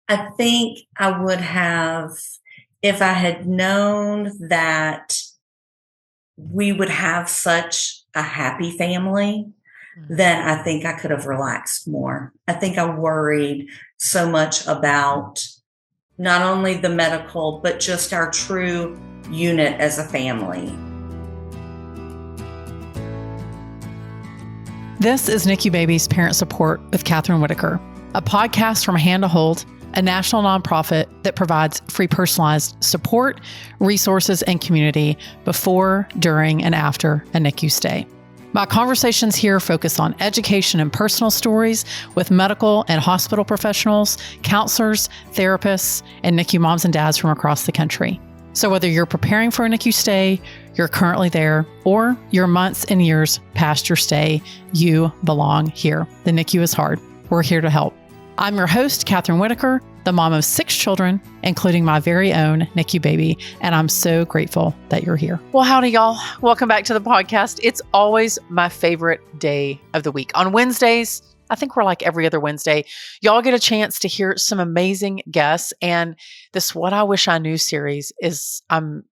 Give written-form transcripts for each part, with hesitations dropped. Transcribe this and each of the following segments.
I think I would have, if I had known that we would have such a happy family, then I think I could have relaxed more. I think I worried so much about not only the medical, but just our true unit as a family. This is NICU Babies Parent Support with Kathryn Whitaker, a podcast from Hand to Hold, a national nonprofit that provides free personalized support, resources, and community before, during, and after a NICU stay. My conversations here focus on education and personal stories with medical and hospital professionals, counselors, therapists, and NICU moms and dads from across the country. So whether you're preparing for a NICU stay, you're currently there, or you're months and years past your stay, you belong here. The NICU is hard. We're here to help. I'm your host, Kathryn Whitaker, the mom of 6 children, including my very own NICU baby, and I'm so grateful that you're here. Well, howdy, y'all. Welcome back to the podcast. It's always my favorite day of the week. On Wednesdays, I think we're like every other Wednesday, y'all get a chance to hear some amazing guests, and this What I Wish I Knew series is, I'm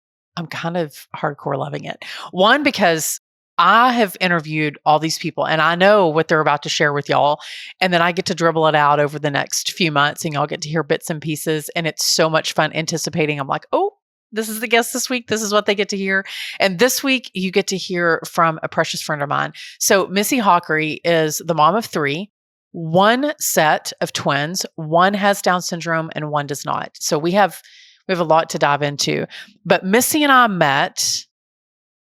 kind of hardcore loving it. One, because I have interviewed all these people and I know what they're about to share with y'all. And then I get to dribble it out over the next few months and y'all get to hear bits and pieces. And it's so much fun anticipating. I'm like, oh, this is the guest this week. This is what they get to hear. And this week you get to hear from a precious friend of mine. So Missy Haughery is the mom of 3, one set of twins. One has Down syndrome and one does not. So we have a lot to dive into. But Missy and I met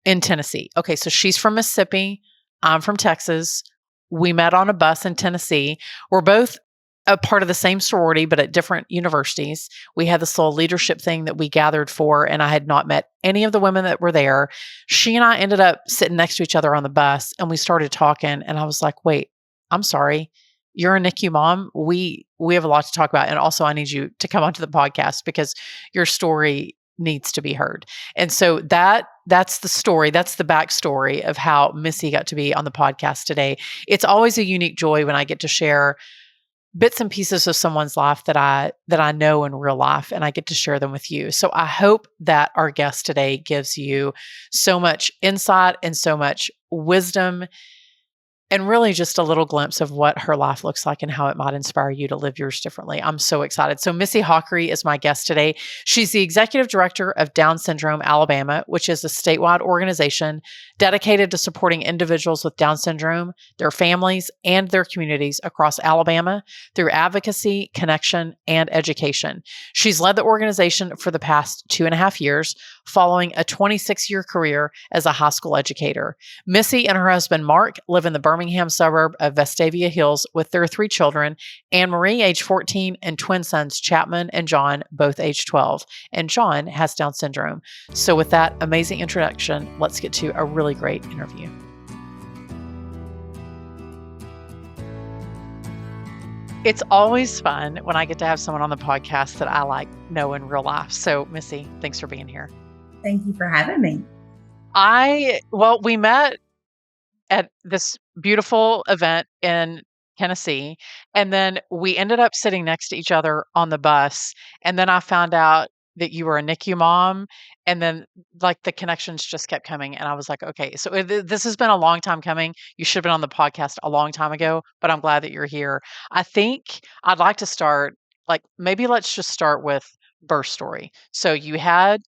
in Tennessee. Okay, so she's from Mississippi. I'm from Texas. We met on a bus in Tennessee. We're both a part of the same sorority, but at different universities. We had this little leadership thing that we gathered for, and I had not met any of the women that were there. She and I ended up sitting next to each other on the bus, and we started talking, and I was like, wait, I'm sorry. You're a NICU mom. We have a lot to talk about. And also I need you to come onto the podcast because your story needs to be heard. And so that's the story. That's the backstory of how Missy got to be on the podcast today. It's always a unique joy when I get to share bits and pieces of someone's life that I know in real life, and I get to share them with you. So I hope that our guest today gives you so much insight and so much wisdom, and really just a little glimpse of what her life looks like and how it might inspire you to live yours differently. I'm so excited. So Missy Haughery is my guest today. She's the executive director of Down Syndrome Alabama, which is a statewide organization dedicated to supporting individuals with Down syndrome, their families, and their communities across Alabama through advocacy, connection, and education. She's led the organization for the past 2.5 years, following a 26-year career as a high school educator. Missy and her husband, Mark, live in the Birmingham suburb of Vestavia Hills with their 3 children, Anne-Marie, age 14, and twin sons, Chapman and John, both age 12. And John has Down syndrome. So with that amazing introduction, let's get to a really great interview. It's always fun when I get to have someone on the podcast that I know in real life. So Missy, thanks for being here. Thank you for having me. We met at this beautiful event in Tennessee, and then we ended up sitting next to each other on the bus. And then I found out that you were a NICU mom, and then the connections just kept coming. And I was like, okay, so this has been a long time coming. You should have been on the podcast a long time ago, but I'm glad that you're here. I think I'd like to start, maybe let's just start with birth story. So you had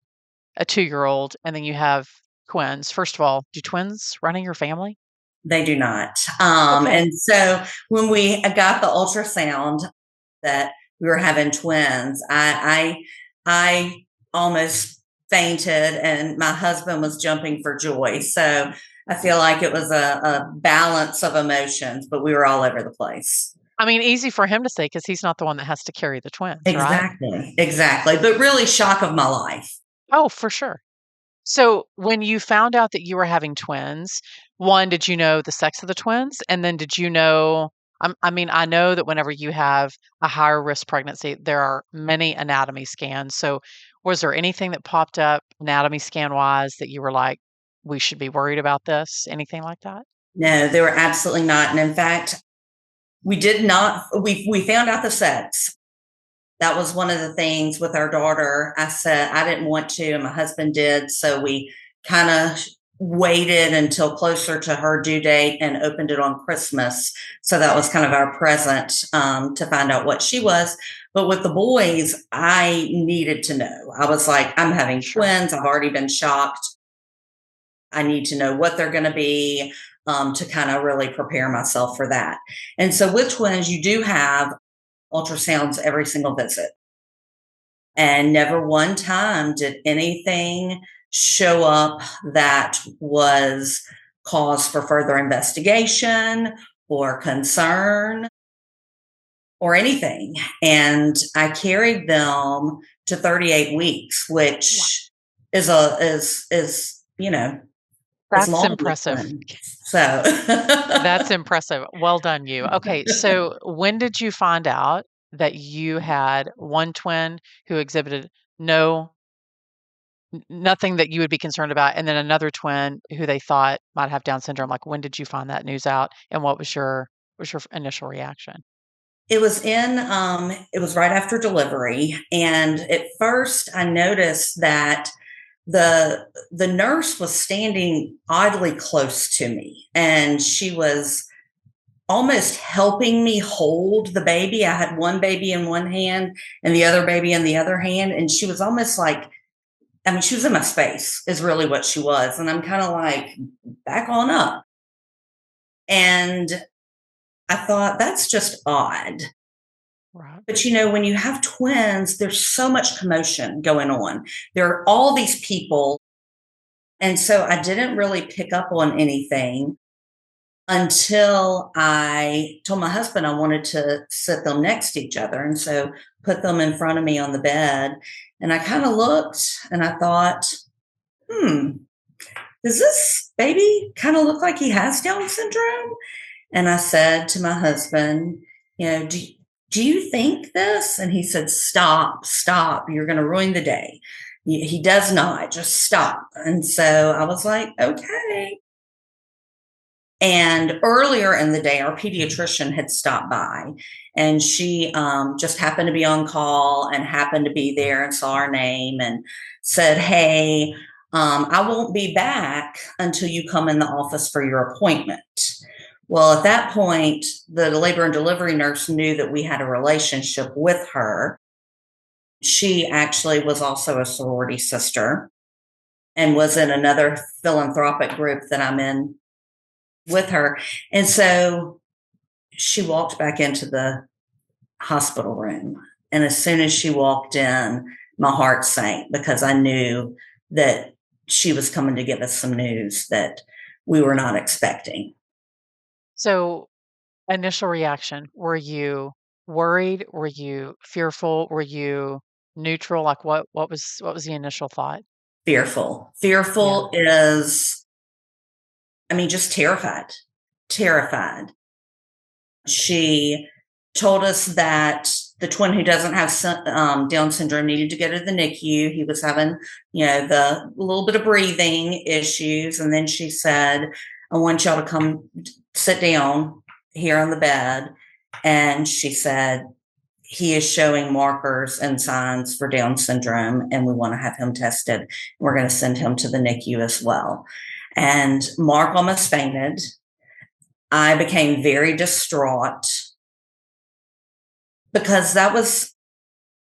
a 2-year-old, and then you have twins. First of all, do twins run in your family? They do not. Okay. And so when we got the ultrasound that we were having twins, I almost fainted, and my husband was jumping for joy. So I feel like it was a balance of emotions, but we were all over the place. I mean, easy for him to say because he's not the one that has to carry the twins, Exactly, right? Exactly. But really shock of my life. Oh, for sure. So when you found out that you were having twins, one, did you know the sex of the twins? And then did you know, I know that whenever you have a higher risk pregnancy, there are many anatomy scans. So was there anything that popped up anatomy scan wise that you were like, we should be worried about this? Anything like that? No, they were absolutely not. And in fact, we did not, we found out the sex that was one of the things with our daughter. I said I didn't want to, and my husband did. So we kind of waited until closer to her due date and opened it on Christmas. So that was kind of our present to find out what she was. But with the boys, I needed to know. I was like, I'm having twins. I've already been shocked. I need to know what they're going to be to kind of really prepare myself for that. And so with twins, you do have ultrasounds every single visit. And never one time did anything show up that was cause for further investigation or concern or anything. And I carried them to 38 weeks, which is that's impressive. So that's impressive. Well done, you. Okay. So when did you find out that you had one twin who exhibited nothing that you would be concerned about, and then another twin who they thought might have Down syndrome? Like, when did you find that news out, and what was your initial reaction? It was it was right after delivery. And at first I noticed that the nurse was standing oddly close to me, and she was almost helping me hold the baby. I had one baby in one hand and the other baby in the other hand. And she was almost like, she was in my space is really what she was. And I'm kind of like, back on up. And I thought, that's just odd. Right. But when you have twins, there's so much commotion going on. There are all these people. And so I didn't really pick up on anything until I told my husband I wanted to sit them next to each other. And so put them in front of me on the bed. And I kind of looked and I thought, does this baby kind of look like he has Down syndrome? And I said to my husband, do you think this? And he said, stop, you're going to ruin the day. He does not, just stop. And so I was like, okay. And earlier in the day, our pediatrician had stopped by, and she just happened to be on call and happened to be there and saw our name and said, hey, I won't be back until you come in the office for your appointment. Well, at that point, the labor and delivery nurse knew that we had a relationship with her. She actually was also a sorority sister and was in another philanthropic group that I'm in with her. And so she walked back into the hospital room. And as soon as she walked in, my heart sank because I knew that she was coming to give us some news that we were not expecting. So, initial reaction, were you worried? Were you fearful? Were you neutral? Like, what was the initial thought? Fearful is, just terrified. She told us that the twin who doesn't have Down syndrome needed to go to the NICU. He was having, the little bit of breathing issues. And then she said, I want y'all to come sit down here on the bed. And she said, he is showing markers and signs for Down syndrome, and we want to have him tested. We're going to send him to the NICU as well. And Mark almost fainted. I became very distraught because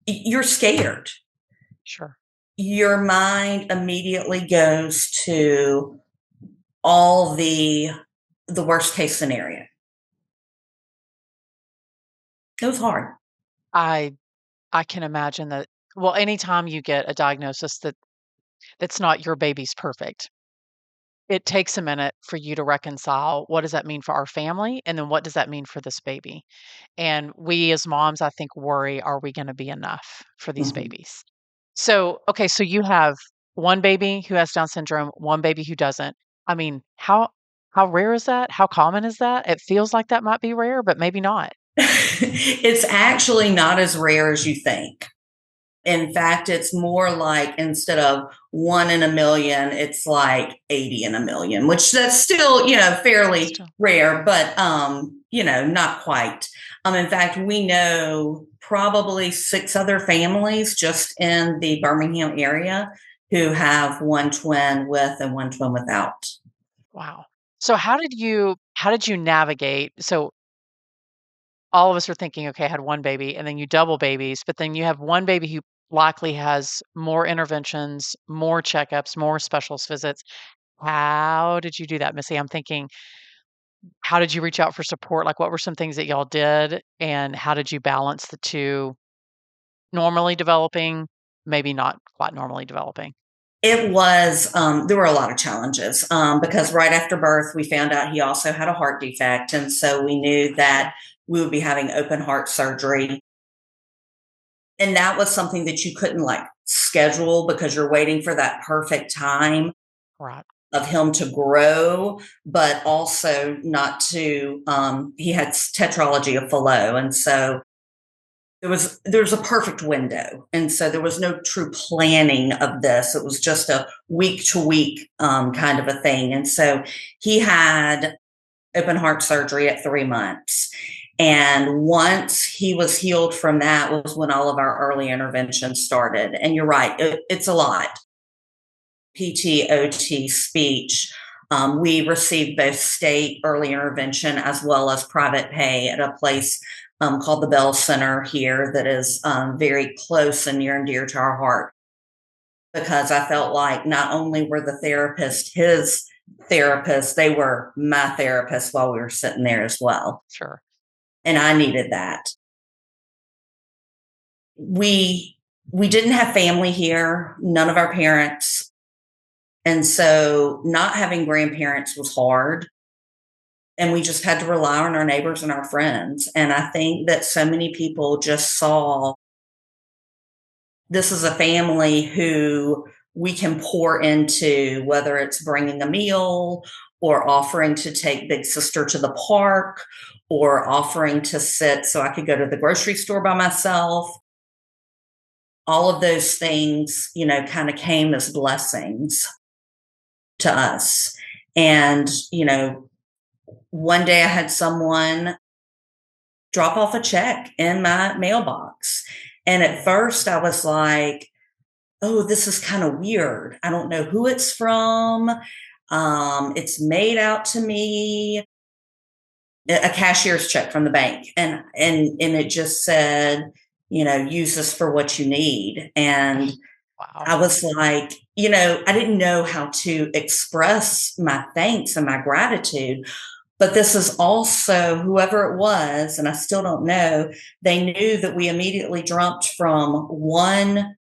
you're scared. Sure. Your mind immediately goes to all the worst case scenario. It was hard. I can imagine that. Well, anytime you get a diagnosis that's not your baby's perfect, it takes a minute for you to reconcile what does that mean for our family, and then what does that mean for this baby. And we as moms, I think, worry, are we going to be enough for these babies? So, okay, so you have one baby who has Down syndrome, one baby who doesn't. How rare is that? How common is that? It feels like that might be rare, but maybe not. It's actually not as rare as you think. In fact, it's more like instead of 1 in a million, it's like 80 in a million, which that's still, fairly rare, but, not quite. In fact, we know probably 6 other families just in the Birmingham area who have one twin with and one twin without. Wow. So how did you navigate? So all of us are thinking, okay, I had one baby, and then you double babies, but then you have one baby who likely has more interventions, more checkups, more specialist visits. How did you do that, Missy? I'm thinking, how did you reach out for support? Like, what were some things that y'all did, and how did you balance the two normally developing, maybe not quite normally developing? It was, there were a lot of challenges because right after birth, we found out he also had a heart defect. And so we knew that we would be having open heart surgery. And that was something that you couldn't like schedule because you're waiting for that perfect time Right. of him to grow, but also not to, he had tetralogy of Fallot. And so there was a perfect window. And so there was no true planning of this. It was just a week to week kind of a thing. And so he had open heart surgery at 3 months. And once he was healed from that was when all of our early interventions started. And you're right, it's a lot. PT, OT, speech. We received both state early intervention as well as private pay at a place called the Bell Center here that is very close and near and dear to our heart. Because I felt like not only were the therapists his therapists, they were my therapists while we were sitting there as well. Sure. And I needed that. We didn't have family here, none of our parents. And so not having grandparents was hard. And we just had to rely on our neighbors and our friends. And I think that so many people just saw this is a family who we can pour into, whether it's bringing a meal or offering to take big sister to the park or offering to sit so I could go to the grocery store by myself. All of those things, kind of came as blessings to us. And, one day I had someone drop off a check in my mailbox. And at first I was like, oh, this is kind of weird. I don't know who it's from. It's made out to me a cashier's check from the bank. And it just said, use this for what you need. And Wow. I was like, I didn't know how to express my thanks and my gratitude. But this is also whoever it was, and I still don't know, they knew that we immediately jumped from one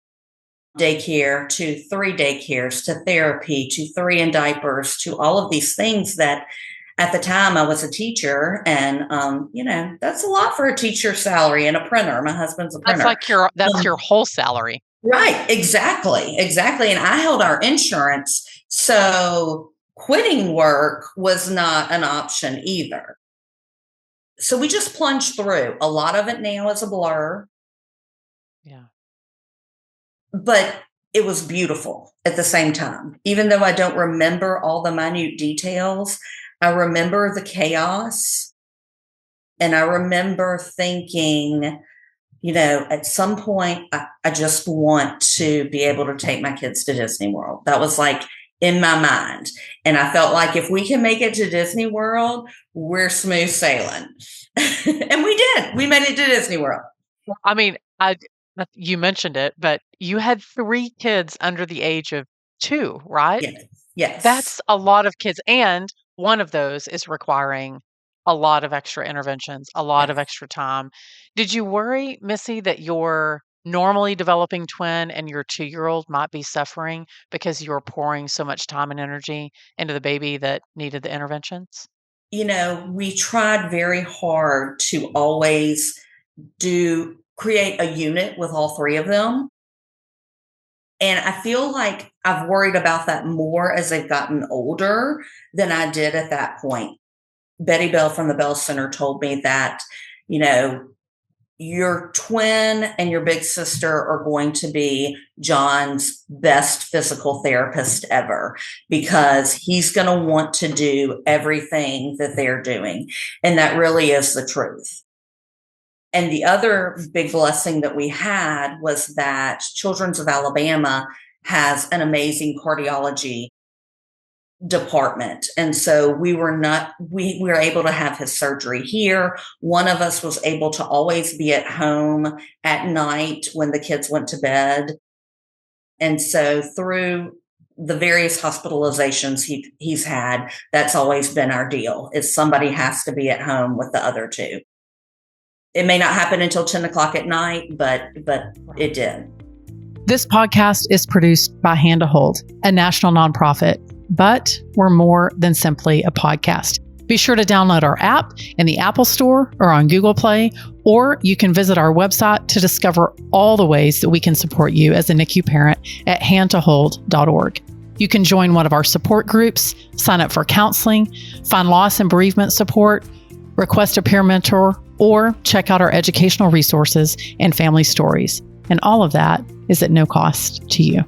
daycare to 3 daycares to therapy to 3 in diapers to all of these things that at the time I was a teacher. And, that's a lot for a teacher's salary and a printer. My husband's a printer. That's your whole salary. Right. Exactly. And I held our insurance. So quitting work was not an option either. So we just plunged through. A lot of it now is a blur. Yeah. But it was beautiful at the same time. Even though I don't remember all the minute details, I remember the chaos. And I remember thinking, at some point, I just want to be able to take my kids to Disney World. That was like in my mind. And I felt like if we can make it to Disney World, we're smooth sailing. And we did. We made it to Disney World. I mean, you mentioned it, but you had 3 kids under the age of 2, right? Yes. That's a lot of kids. And one of those is requiring a lot of extra interventions, a lot of extra time. Did you worry, Missy, that your normally developing twin and your 2-year-old might be suffering because you were pouring so much time and energy into the baby that needed the interventions? We tried very hard to always create a unit with all 3 of them. And I feel like I've worried about that more as they've gotten older than I did at that point. Betty Bell from the Bell Center told me that, your twin and your big sister are going to be John's best physical therapist ever because he's going to want to do everything that they're doing. And that really is the truth. And the other big blessing that we had was that Children's of Alabama has an amazing cardiology department. And so we were able to have his surgery here. One of us was able to always be at home at night when the kids went to bed. And so through the various hospitalizations he's had, that's always been our deal, is somebody has to be at home with the other two. It may not happen until 10 o'clock at night, but it did. This podcast is produced by Hand to Hold, a national nonprofit, but we're more than simply a podcast. Be sure to download our app in the Apple Store or on Google Play, or you can visit our website to discover all the ways that we can support you as a NICU parent at handtohold.org. You can join one of our support groups, sign up for counseling, find loss and bereavement support, request a peer mentor, or check out our educational resources and family stories. And all of that is at no cost to you.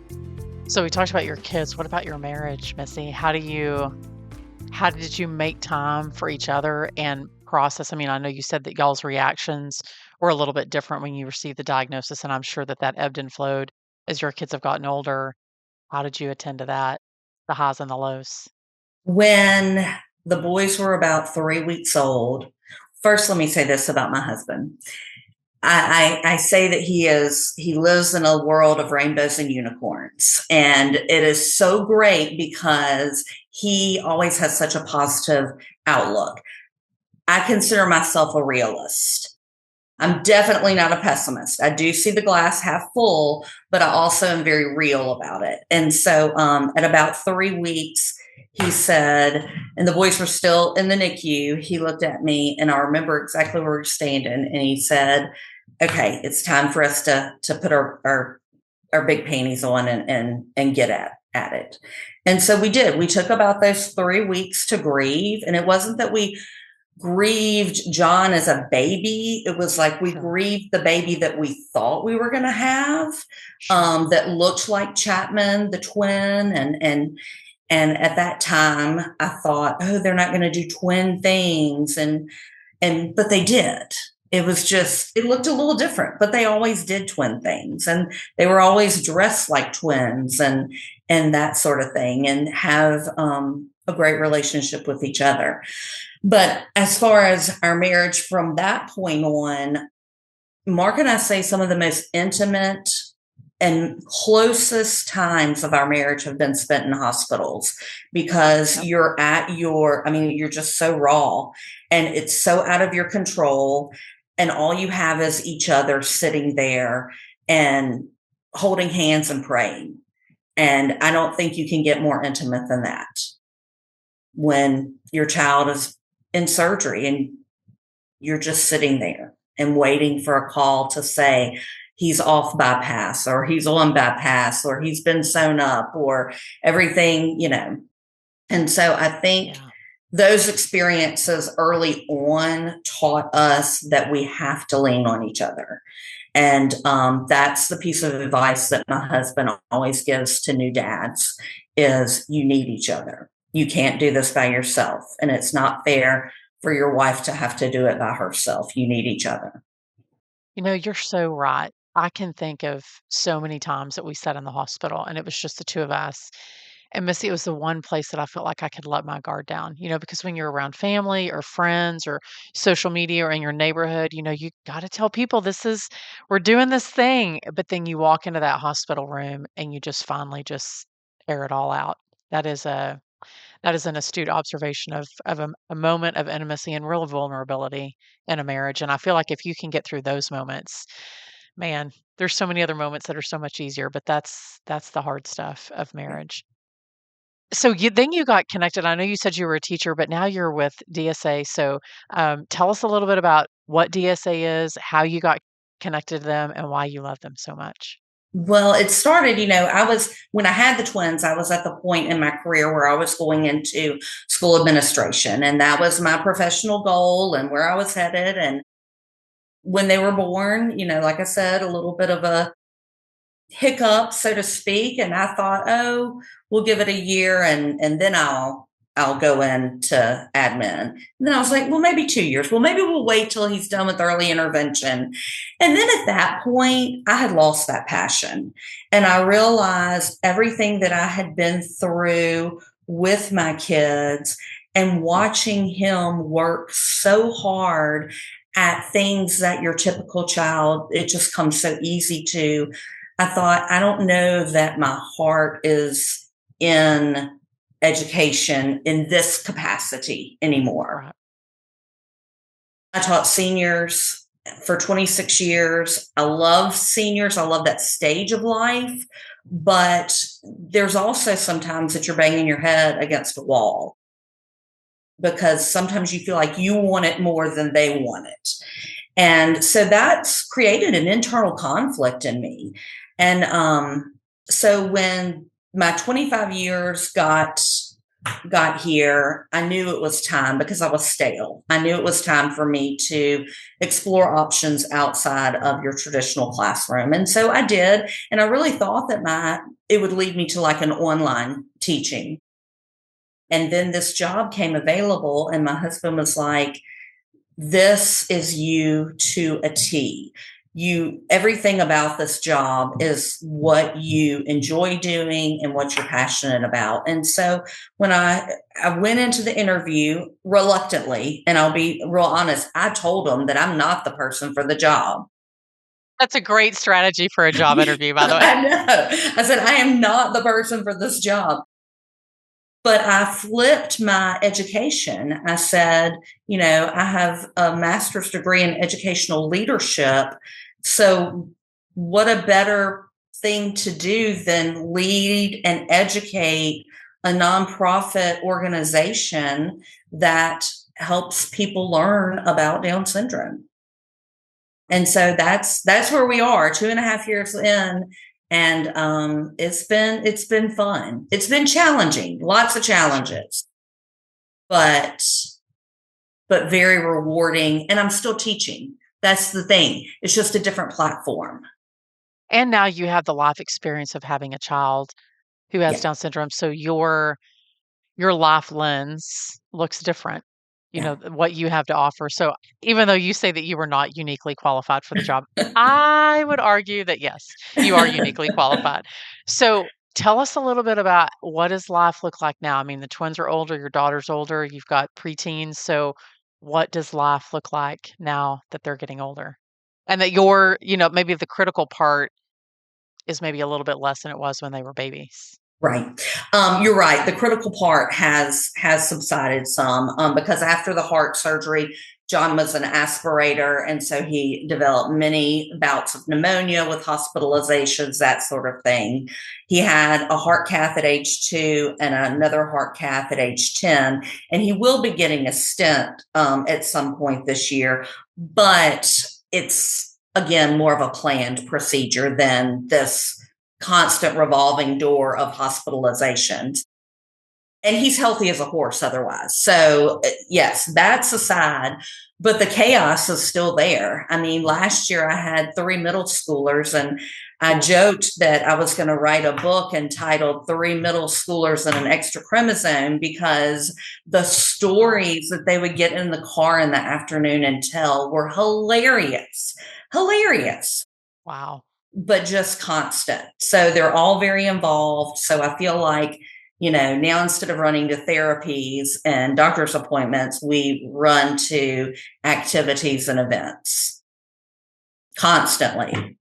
So we talked about your kids. What about your marriage, Missy? How did you make time for each other and process? I mean, I know you said that y'all's reactions were a little bit different when you received the diagnosis, and I'm sure that ebbed and flowed as your kids have gotten older. How did you attend to that, the highs and the lows? When the boys were about 3 weeks old, first, let me say this about my husband. I say that he lives in a world of rainbows and unicorns. And it is so great because he always has such a positive outlook. I consider myself a realist. I'm definitely not a pessimist. I do see the glass half full, but I also am very real about it. And so at about 3 weeks, he said, and the boys were still in the NICU, he looked at me, and I remember exactly where we were standing, and he said, okay, it's time for us to put our big panties on and get at it. And so we did. We took about those 3 weeks to grieve. And it wasn't that we grieved John as a baby. It was like we grieved the baby that we thought we were going to have, that looked like Chapman, the twin. And at that time I thought, oh, they're not going to do twin things. But they did. It was just, it looked a little different, but they always did twin things, and they were always dressed like twins and that sort of thing, and have a great relationship with each other. But as far as our marriage from that point on, Mark and I say some of the most intimate and closest times of our marriage have been spent in hospitals, because you're just so raw and it's so out of your control. And all you have is each other sitting there and holding hands and praying. And I don't think you can get more intimate than that when your child is in surgery and you're just sitting there and waiting for a call to say he's off bypass, or he's on bypass, or he's been sewn up, or everything, And so I think those experiences early on taught us that we have to lean on each other. And that's the piece of advice that my husband always gives to new dads, is you need each other. You can't do this by yourself. And it's not fair for your wife to have to do it by herself. You need each other. You're so right. I can think of so many times that we sat in the hospital and it was just the two of us. And Missy, it was the one place that I felt like I could let my guard down, because when you're around family or friends or social media or in your neighborhood, you got to tell people we're doing this thing. But then you walk into that hospital room and you just finally just air it all out. That is an astute observation of a moment of intimacy and real vulnerability in a marriage. And I feel like if you can get through those moments, man, there's so many other moments that are so much easier, but that's the hard stuff of marriage. So then you got connected. I know you said you were a teacher, but now you're with DSA. So tell us a little bit about what DSA is, how you got connected to them, and why you love them so much. Well, it started, when I had the twins, I was at the point in my career where I was going into school administration, and that was my professional goal and where I was headed. And when they were born, like I said, a little bit of a hiccup, so to speak. And I thought, oh, we'll give it a year and then I'll I'll go into admin. And then I was like, well, maybe 2 years. Well, maybe we'll wait till he's done with early intervention. And then at that point, I had lost that passion. And I realized everything that I had been through with my kids and watching him work so hard at things that your typical child, it just comes so easy to. I thought, I don't know that my heart is in education in this capacity anymore. Right. I taught seniors for 26 years. I love seniors. I love that stage of life. But there's also sometimes that you're banging your head against a wall because sometimes you feel like you want it more than they want it. And so that's created an internal conflict in me. And so when my 25 years got here, I knew it was time because I was stale. I knew it was time for me to explore options outside of your traditional classroom. And so I did. And I really thought that it would lead me to like an online teaching. And then this job came available, and my husband was like, this is you to a T. Everything about this job is what you enjoy doing and what you're passionate about. And so when I went into the interview reluctantly, and I'll be real honest, I told them that I'm not the person for the job. That's a great strategy for a job interview, by the way. I know. I said, I am not the person for this job. But I flipped my education. I said, I have a master's degree in educational leadership. So what a better thing to do than lead and educate a nonprofit organization that helps people learn about Down syndrome. And so that's where we are 2.5 years in. And it's been fun. It's been challenging, lots of challenges, but very rewarding. And I'm still teaching. That's the thing. It's just a different platform. And now you have the life experience of having a child who has Down syndrome. So your life lens looks different, what you have to offer. So even though you say that you were not uniquely qualified for the job, I would argue that yes, you are uniquely qualified. So tell us a little bit about what does life look like now? I mean, the twins are older, your daughter's older, you've got preteens. So what does life look like now that they're getting older? And that maybe the critical part is maybe a little bit less than it was when they were babies. Right. You're right. The critical part has subsided some because after the heart surgery, John was an aspirator. And so he developed many bouts of pneumonia with hospitalizations, that sort of thing. He had a heart cath at age 2 and another heart cath at age 10. And he will be getting a stent at some point this year. But it's, again, more of a planned procedure than this constant revolving door of hospitalizations. And he's healthy as a horse otherwise. So yes, that's aside, but the chaos is still there. I mean, last year I had 3 middle schoolers, and I joked that I was going to write a book entitled 3 Middle Schoolers and an Extra Chromosome, because the stories that they would get in the car in the afternoon and tell were hilarious. Wow. But just constant. So they're all very involved. So I feel like, now instead of running to therapies and doctor's appointments, we run to activities and events constantly.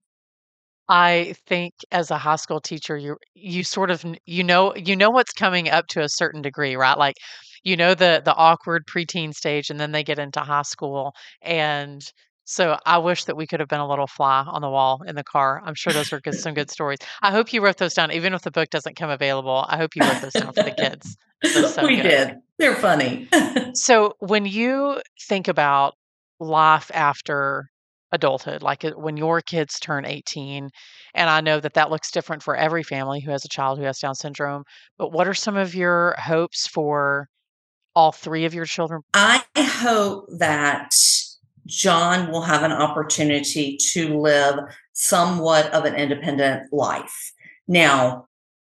I think as a high school teacher, you sort of what's coming up to a certain degree, right? Like, the awkward preteen stage, and then they get into high school. And so I wish that we could have been a little fly on the wall in the car. I'm sure those were some good stories. I hope you wrote those down, even if the book doesn't come available. I hope you wrote those down for the kids. They're so We good. did. They're funny. So when you think about life after adulthood, like when your kids turn 18, and I know that looks different for every family who has a child who has Down syndrome, but what are some of your hopes for all 3 of your children? I hope that John will have an opportunity to live somewhat of an independent life. Now,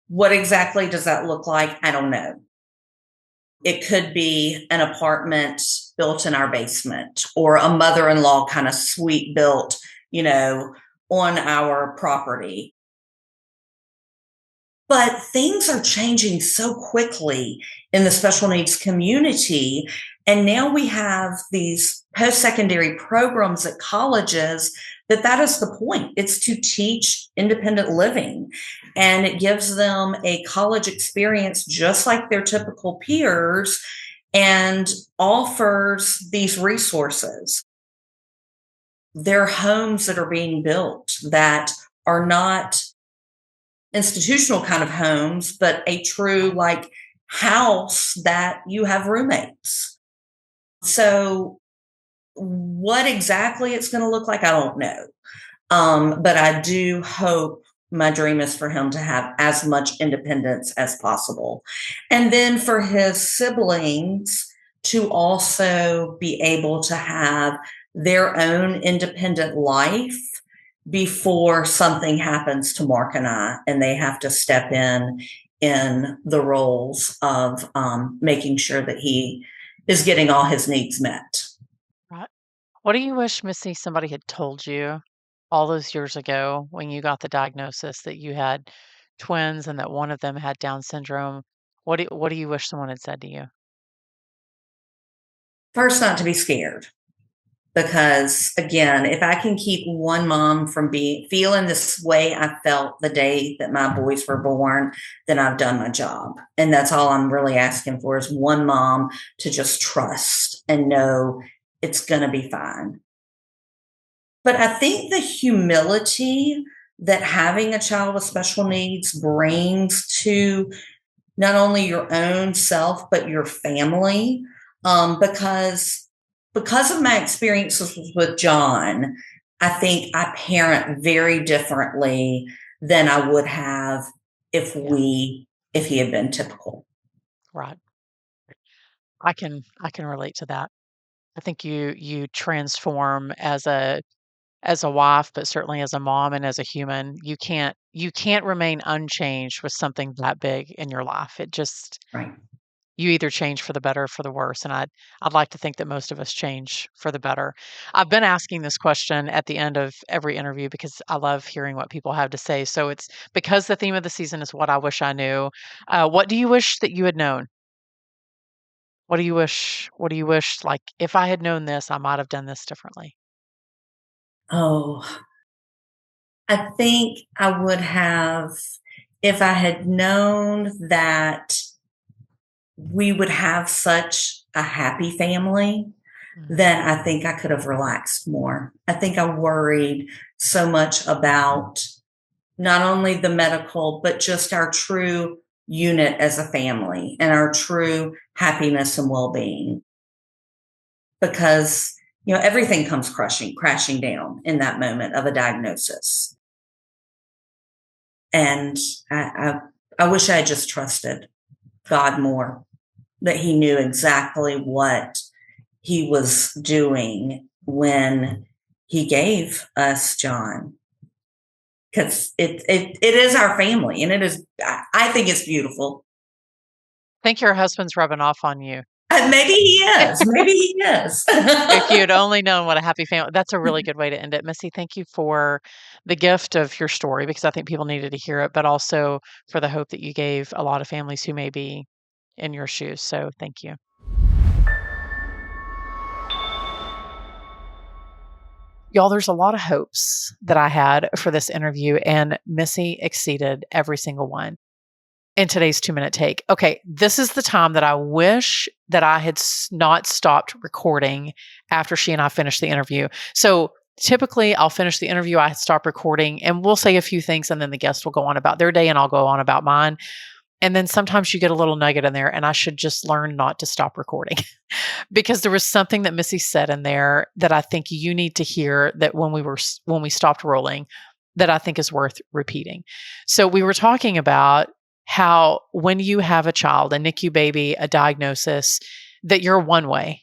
what exactly does that look like? I don't know. It could be an apartment built in our basement or a mother-in-law kind of suite built, on our property. But things are changing so quickly in the special needs community. And now we have these post-secondary programs at colleges that is the point. It's to teach independent living, and it gives them a college experience just like their typical peers and offers these resources. There are homes that are being built that are not institutional kind of homes, but a true house that you have roommates. So what exactly it's going to look like, I don't know. But I do hope, my dream is for him to have as much independence as possible. And then for his siblings to also be able to have their own independent life before something happens to Mark and I, and they have to step in the roles of making sure that he is getting all his needs met. Right. What do you wish, Missy, somebody had told you all those years ago when you got the diagnosis that you had twins and that one of them had Down syndrome? What do you wish someone had said to you? First, not to be scared. Because again, if I can keep one mom from feeling this way I felt the day that my boys were born, then I've done my job. And that's all I'm really asking for, is one mom to just trust and know it's going to be fine. But I think the humility that having a child with special needs brings to not only your own self, but your family, because of my experiences with John, I think I parent very differently than I would have if he had been typical. Right. I can relate to that. I think you transform as a wife, but certainly as a mom and as a human. You can't remain unchanged with something that big in your life. It just Right. You either change for the better or for the worse, and I'd like to think that most of us change for the better. I've been asking this question at the end of every interview because I love hearing what people have to say. So it's because the theme of the season is what I wish I knew. What do you wish that you had known? What do you wish? What do you wish? Like, if I had known this, I might have done this differently. Oh, I think I would have, if I had known that we would have such a happy family, then I think I could have relaxed more. I think I worried so much about not only the medical, but just our true unit as a family and our true happiness and well-being. Because, everything comes crashing down in that moment of a diagnosis. And I wish I had just trusted God more, that he knew exactly what he was doing when he gave us John. Because it is our family, and it is, I think it's beautiful. I think your husband's rubbing off on you. Maybe he is. Maybe he is. If you had only known what a happy family, that's a really good way to end it. Missy, thank you for the gift of your story, because I think people needed to hear it, but also for the hope that you gave a lot of families who may be in your shoes. So thank you. Y'all, there's a lot of hopes that I had for this interview, and Missy exceeded every single one in today's 2-minute take. Okay, this is the time that I wish that I had not stopped recording after she and I finished the interview. So typically I'll finish the interview, I stop recording, and we'll say a few things, and then the guest will go on about their day and I'll go on about mine. And then sometimes you get a little nugget in there, and I should just learn not to stop recording because there was something that Missy said in there that I think you need to hear, that when we stopped rolling, that I think is worth repeating. So we were talking about how when you have a child, a NICU baby, a diagnosis, that you're one way.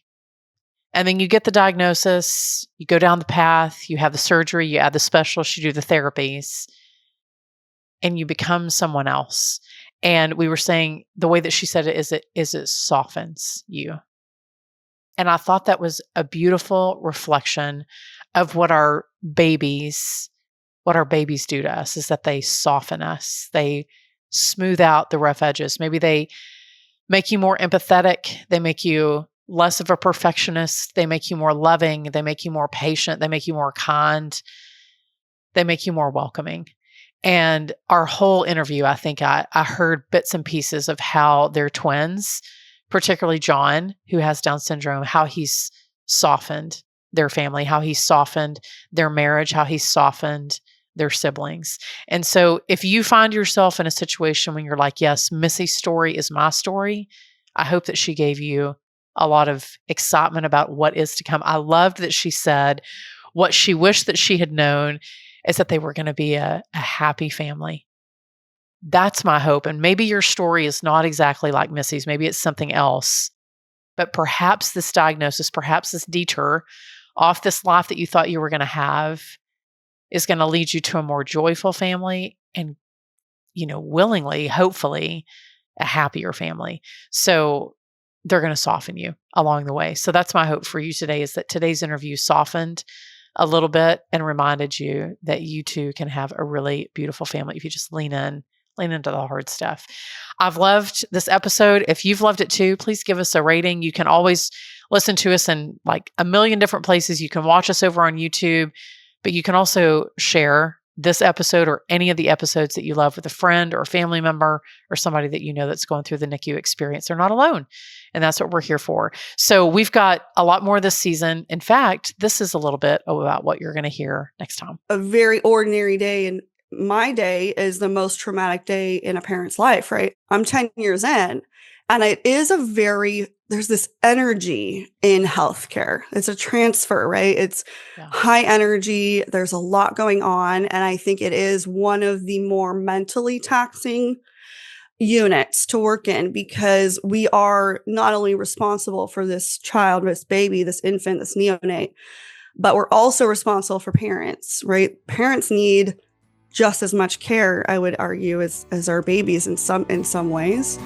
And then you get the diagnosis, you go down the path, you have the surgery, you add the specialists, you do the therapies, and you become someone else. And we were saying the way that she said it is it softens you. And I thought that was a beautiful reflection of what our babies do to us, is that they soften us. They smooth out the rough edges. Maybe they make you more empathetic. They make you less of a perfectionist. They make you more loving. They make you more patient. They make you more kind. They make you more welcoming. And our whole interview, I think I heard bits and pieces of how they're twins, particularly John, who has Down syndrome, how he's softened their family, how he's softened their marriage, how he's softened their siblings. And so if you find yourself in a situation when you're like, yes, Missy's story is my story, I hope that she gave you a lot of excitement about what is to come. I loved that she said what she wished that she had known is that they were going to be a happy family. That's my hope. And maybe your story is not exactly like Missy's. Maybe it's something else. But perhaps this diagnosis, perhaps this detour off this life that you thought you were going to have is going to lead you to a more joyful family and, willingly, hopefully, a happier family. So they're going to soften you along the way. So that's my hope for you today, is that today's interview softened a little bit and reminded you that you too can have a really beautiful family if you just lean into the hard stuff. I've loved this episode. If you've loved it too, please give us a rating. You can always listen to us in like a million different places. You can watch us over on YouTube, but you can also share this episode or any of the episodes that you love with a friend or a family member or somebody that you know that's going through the NICU experience. They're not alone. And that's what we're here for. So we've got a lot more this season. In fact, this is a little bit about what you're going to hear next time. A very ordinary day. And my day is the most traumatic day in a parent's life, right? I'm 10 years in, and it is there's this energy in healthcare. It's a transfer, right? It's high energy. There's a lot going on. And I think it is one of the more mentally taxing units to work in, because we are not only responsible for this child, this baby, this infant, this neonate, but we're also responsible for parents, right? Parents need just as much care, I would argue, as our babies in some ways.